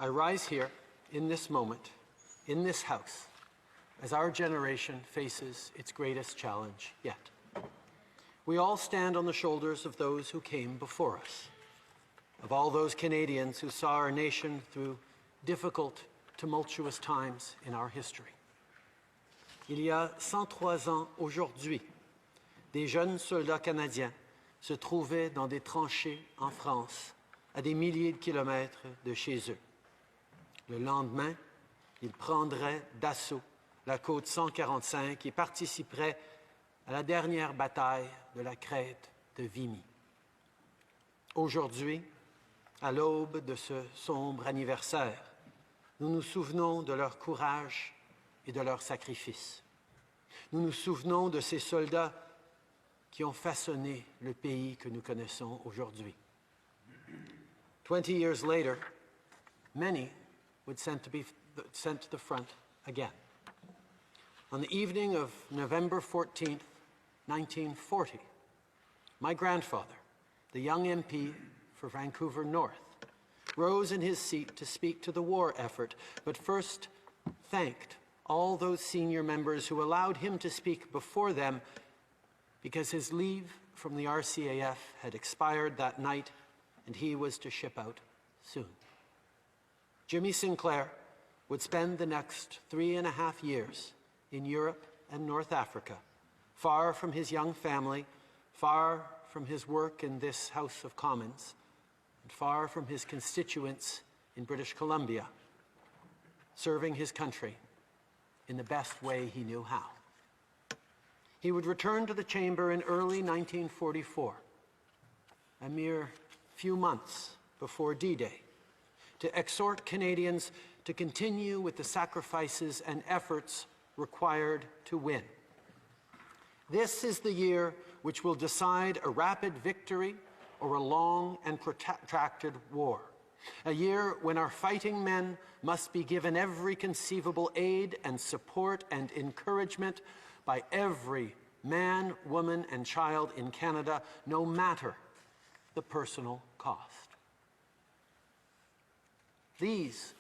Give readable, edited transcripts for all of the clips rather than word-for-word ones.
I rise here in this moment, in this house, as our generation faces its greatest challenge yet. We all stand on the shoulders of those who came before us, of all those Canadians who saw our nation through difficult, tumultuous times in our history. Il y a 103 ans aujourd'hui, des jeunes soldats canadiens se trouvaient dans des tranchées en France, à des milliers de kilomètres de chez eux. Le lendemain, ils prendraient d'assaut la côte 145 et participeraient à la dernière bataille de la crête de Vimy. Aujourd'hui, à l'aube de ce sombre anniversaire, nous nous souvenons de leur courage et de leur sacrifice. Nous nous souvenons de ces soldats qui ont façonné le pays que nous connaissons aujourd'hui. 20 years later, many would sent to the front again. On the evening of November 14th, 1940, my grandfather, the young MP for Vancouver North, rose in his seat to speak to the war effort, but first thanked all those senior members who allowed him to speak before them because his leave from the RCAF had expired that night and he was to ship out soon. Jimmy Sinclair would spend the next 3.5 years in Europe and North Africa, far from his young family, far from his work in this House of Commons, and far from his constituents in British Columbia, serving his country in the best way he knew how. He would return to the chamber in early 1944, a mere few months before D-Day, to exhort Canadians to continue with the sacrifices and efforts required to win. This is the year which will decide a rapid victory or a long and protracted war. A year when our fighting men must be given every conceivable aid and support and encouragement by every man, woman, and child in Canada, no matter the personal cost. These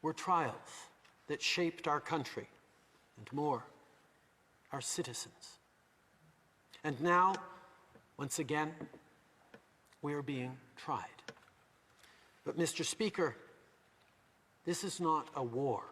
were trials that shaped our country, and more, our citizens. And now, once again, we are being tried. But, Mr. Speaker, this is not a war.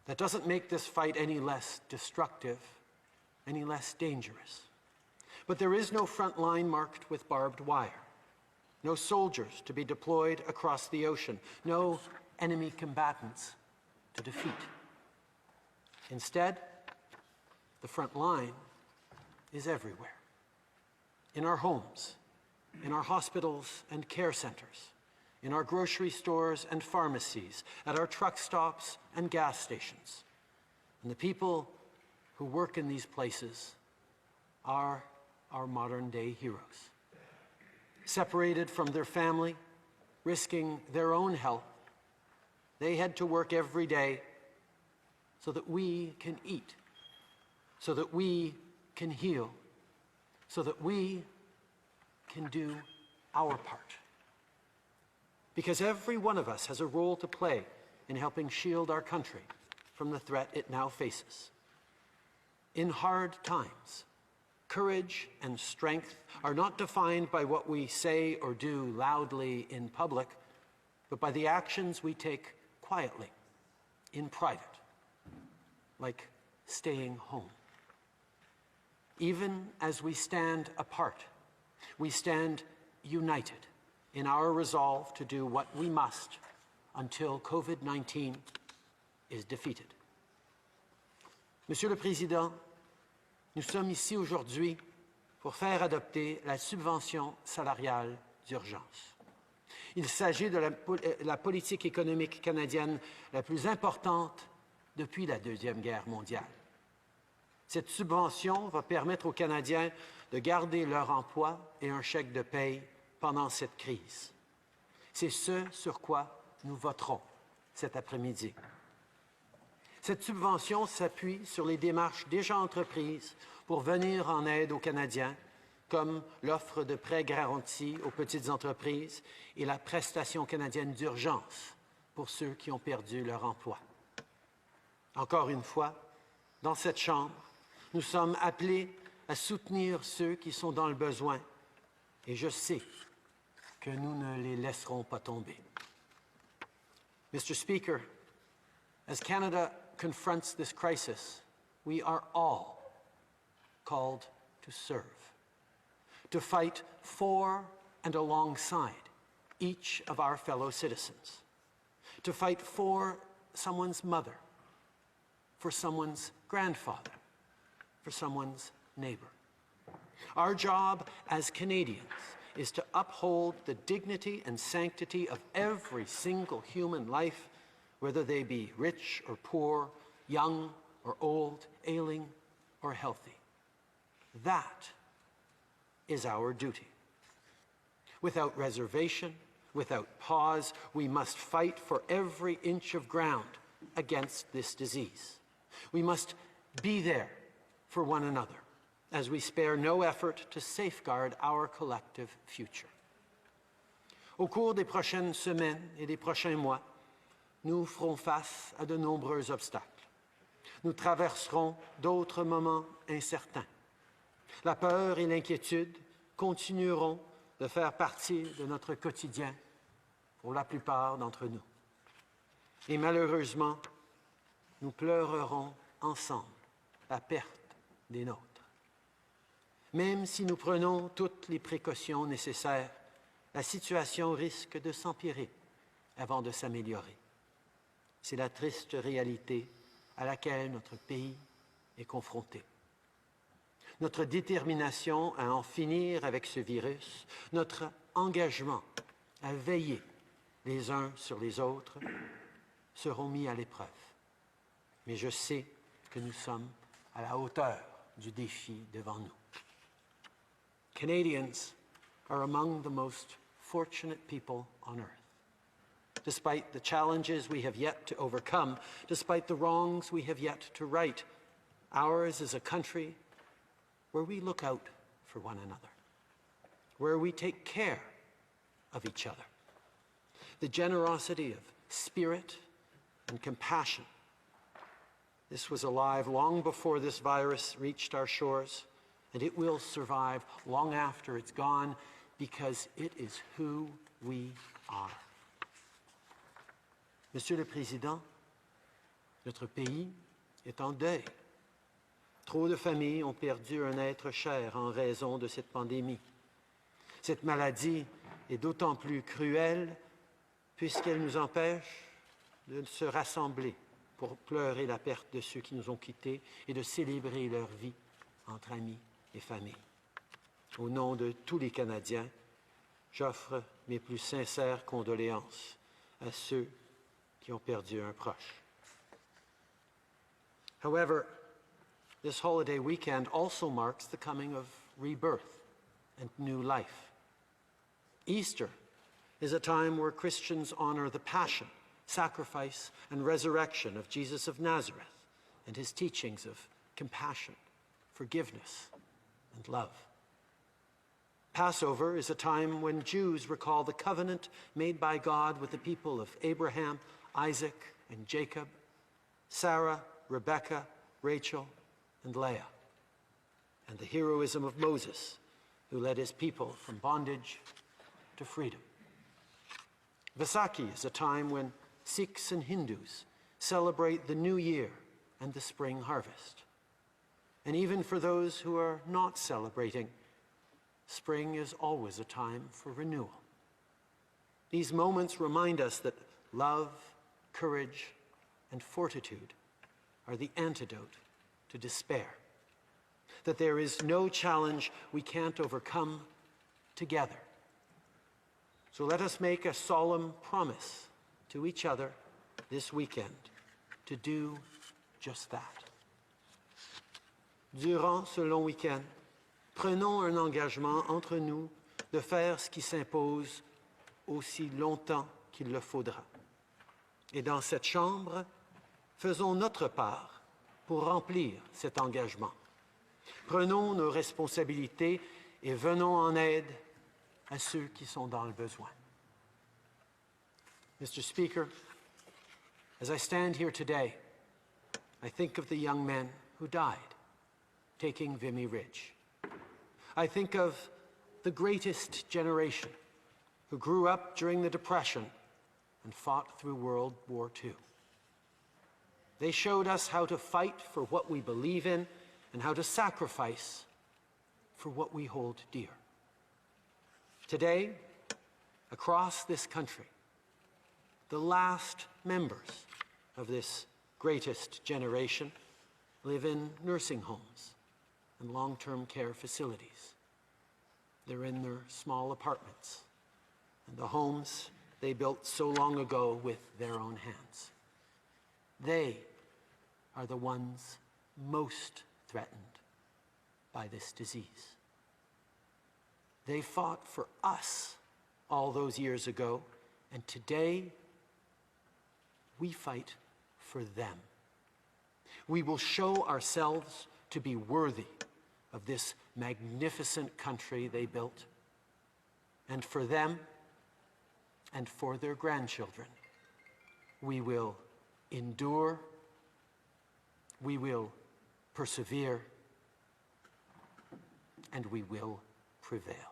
That doesn't make this fight any less destructive, any less dangerous. But there is no front line marked with barbed wire, no soldiers to be deployed across the ocean, no enemy combatants to defeat. Instead, the front line is everywhere. In our homes, in our hospitals and care centers, in our grocery stores and pharmacies, at our truck stops and gas stations. And the people who work in these places are our modern-day heroes. Separated from their family, risking their own health, they head to work every day so that we can eat, so that we can heal, so that we can do our part. Because every one of us has a role to play in helping shield our country from the threat it now faces. In hard times, courage and strength are not defined by what we say or do loudly in public, but by the actions we take quietly, in private, like staying home. Even as we stand apart, we stand united in our resolve to do what we must until COVID-19 is defeated. Monsieur le Président, nous sommes ici aujourd'hui pour faire adopter la subvention salariale d'urgence. Il s'agit de la politique économique canadienne la plus importante depuis la Deuxième Guerre mondiale. Cette subvention va permettre aux Canadiens de garder leur emploi et un chèque de paye pendant cette crise. C'est ce sur quoi nous voterons cet après-midi. Cette subvention s'appuie sur les démarches déjà entreprises pour venir en aide aux Canadiens comme l'offre de prêts garantis aux petites entreprises et la prestation canadienne d'urgence pour ceux qui ont perdu leur emploi. Encore une fois, dans cette Chambre, nous sommes appelés à soutenir ceux qui sont dans le besoin et je sais que nous ne les laisserons pas tomber. Mr. Speaker, as Canada confronts this crisis, we are all called to serve, to fight for and alongside each of our fellow citizens, to fight for someone's mother, for someone's grandfather, for someone's neighbor. Our job as Canadians is to uphold the dignity and sanctity of every single human life, whether they be rich or poor, young or old, ailing or healthy. That is our duty. Without reservation, without pause, we must fight for every inch of ground against this disease. We must be there for one another as we spare no effort to safeguard our collective future. Au cours des prochaines semaines et des prochains mois, nous ferons face à de nombreux obstacles. Nous traverserons d'autres moments incertains. La peur et l'inquiétude continueront de faire partie de notre quotidien pour la plupart d'entre nous. Et malheureusement, nous pleurerons ensemble la perte des nôtres. Même si nous prenons toutes les précautions nécessaires, la situation risque de s'empirer avant de s'améliorer. C'est la triste réalité à laquelle notre pays est confronté. Notre détermination à en finir avec ce virus, notre engagement à veiller les uns sur les autres seront mis à l'épreuve. Mais je sais que nous sommes à la hauteur du défi devant nous. Canadians are among the most fortunate people on earth. Despite the challenges we have yet to overcome, despite the wrongs we have yet to right, ours is a country where we look out for one another, where we take care of each other. The generosity of spirit and compassion. This was alive long before this virus reached our shores, and it will survive long after it's gone because it is who we are. Monsieur le Président, notre pays est en deuil. Trop de familles ont perdu un être cher en raison de cette pandémie. Cette maladie est d'autant plus cruelle puisqu'elle nous empêche de se rassembler pour pleurer la perte de ceux qui nous ont quittés et de célébrer leur vie entre amis et famille. Au nom de tous les Canadiens, j'offre mes plus sincères condoléances à ceux qui ont perdu un proche. However, this holiday weekend also marks the coming of rebirth and new life. Easter is a time where Christians honor the passion, sacrifice, and resurrection of Jesus of Nazareth and his teachings of compassion, forgiveness, and love. Passover is a time when Jews recall the covenant made by God with the people of Abraham, Isaac, and Jacob, Sarah, Rebekah, Rachel, and Leah, and the heroism of Moses, who led his people from bondage to freedom. Vaisakhi is a time when Sikhs and Hindus celebrate the new year and the spring harvest. And even for those who are not celebrating, spring is always a time for renewal. These moments remind us that love, courage, and fortitude are the antidote to despair, that there is no challenge we can't overcome together. So let us make a solemn promise to each other this weekend to do just that. Durant ce long week-end, prenons un engagement entre nous de faire ce qui s'impose aussi longtemps qu'il le faudra. Et dans cette Chambre, faisons notre part pour remplir cet engagement. Prenons nos responsabilités et venons en aide à ceux qui sont dans le besoin. Mr. Speaker, as I stand here today, I think of the young men who died taking Vimy Ridge. I think of the greatest generation who grew up during the Depression and fought through World War II. They showed us how to fight for what we believe in and how to sacrifice for what we hold dear. Today, across this country, the last members of this greatest generation live in nursing homes and long-term care facilities. They're in their small apartments and the homes they built so long ago with their own hands. They are the ones most threatened by this disease. They fought for us all those years ago, and today we fight for them. We will show ourselves to be worthy of this magnificent country they built, and for them and for their grandchildren, we will endure, we will persevere, and we will prevail.